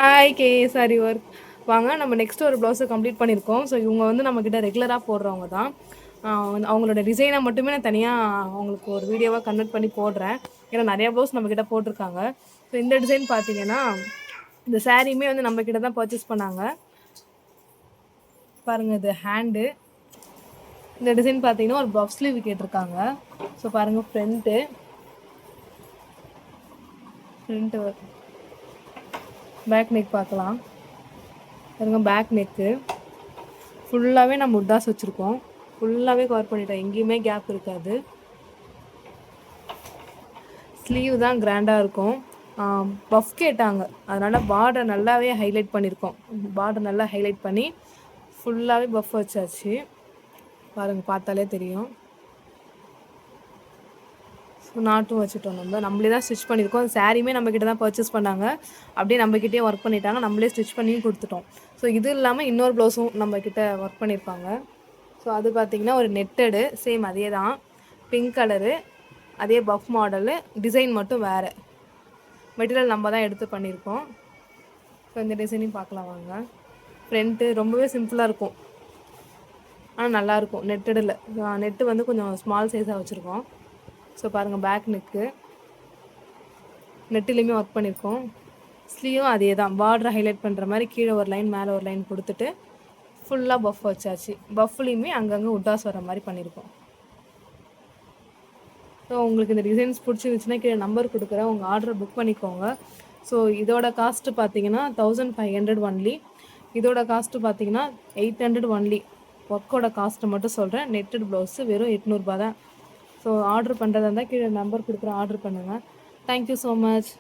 Hi sorry work வாங்க நம்ம next ஒரு ப்ளவுஸை கம்ப்ளீட் பண்ணியிருக்கோம். ஸோ இவங்க வந்து நம்மக்கிட்ட ரெகுலராக போடுறவங்க தான். அவங்களோட டிசைனை மட்டுமே நான் தனியாக அவங்களுக்கு ஒரு வீடியோவாக கன்வெர்ட் பண்ணி போடுறேன். ஏன்னா நிறையா ப்ளவுஸ் நம்மக்கிட்ட போட்டிருக்காங்க. ஸோ இந்த டிசைன் பார்த்தீங்கன்னா இந்த சாரியுமே வந்து நம்மக்கிட்ட தான் பர்ச்சேஸ் பண்ணாங்க. பாருங்கள், இது ஹேண்டு. இந்த டிசைன் பார்த்தீங்கன்னா ஒரு பஃப் ஸ்லீவ் கேட்டிருக்காங்க. ஸோ பாருங்கள், ஃப்ரண்ட்டு பேக் நெக் பார்க்கலாம். பாருங்க, பேக் நெக்கு ஃபுல்லாகவே நம்ம உட்டாஸ் வச்சுருக்கோம். ஃபுல்லாகவே கவர் பண்ணிட்டோம், எங்கேயுமே கேப் இருக்காது. ஸ்லீவ் தான் கிராண்டாக இருக்கும். பஃப் கேட்டாங்க, அதனால் பார்டர் நல்லாவே ஹைலைட் பண்ணியிருக்கோம். பார்டர் நல்லா ஹைலைட் பண்ணி ஃபுல்லாகவே பஃப் வச்சாச்சு. பாருங்கள், பார்த்தாலே தெரியும். நாட்டும் வச்சுட்டோம். நம்மளே தான் ஸ்டிச் பண்ணியிருக்கோம். சாரியுமே நம்மக்கிட்ட தான் பர்ச்சேஸ் பண்ணாங்க. அப்படியே நம்மக்கிட்டே ஒர்க் பண்ணிட்டாங்க. நம்மளே ஸ்டிச் பண்ணியும் கொடுத்துட்டோம். ஸோ இது இல்லாமல் இன்னொரு ப்ளவுஸும் நம்மக்கிட்ட ஒர்க் பண்ணியிருப்பாங்க. ஸோ அது பார்த்திங்கன்னா ஒரு நெட்டடு, சேம் அதே தான், பிங்க் கலரு, அதே பஃப் மாடலு, டிசைன் மட்டும் வேறு. மெட்டீரியல் நம்ம தான் எடுத்து பண்ணியிருக்கோம். ஸோ இந்த டிசைனையும் பார்க்கலாம் வாங்க. ஃப்ரண்ட்டு ரொம்பவே சிம்பிளாக இருக்கும், ஆனால் நல்லாயிருக்கும். நெட்டடில் நெட்டு வந்து கொஞ்சம் ஸ்மால் சைஸாக வச்சுருக்கோம். ஸோ பாருங்கள், பேக் நெக்கு நெட்டிலையுமே ஒர்க் பண்ணியிருக்கோம். ஸ்லீவும் அதே தான், பார்டரை ஹைலைட் பண்ணுற மாதிரி கீழே ஒரு லைன் மேலே ஒரு லைன் கொடுத்துட்டு ஃபுல்லாக பஃப் வச்சாச்சு. பஃப்லேயுமே அங்கங்கே உட்டாஸ் வர மாதிரி பண்ணியிருக்கோம். ஸோ உங்களுக்கு இந்த டிசைன்ஸ் பிடிச்சிருந்துச்சுன்னா கீழே நம்பர் கொடுக்குறேன், உங்கள் ஆர்டரை புக் பண்ணிக்கோங்க. ஸோ இதோட காஸ்ட்டு பார்த்தீங்கன்னா 1500 ஒன்லி. இதோட காஸ்ட்டு பார்த்தீங்கன்னா 800 ஒன்லி. ஒர்க்கோட காஸ்ட்டு மட்டும் சொல்கிறேன். நெட்டட் ப்ளவுஸு வெறும் 800 தான். ஸோ ஆர்டர் பண்ணுறதா இருந்தால் கீழே நம்பர் கொடுக்குறேன், ஆர்டர் பண்ணுங்கள். Thank you so much.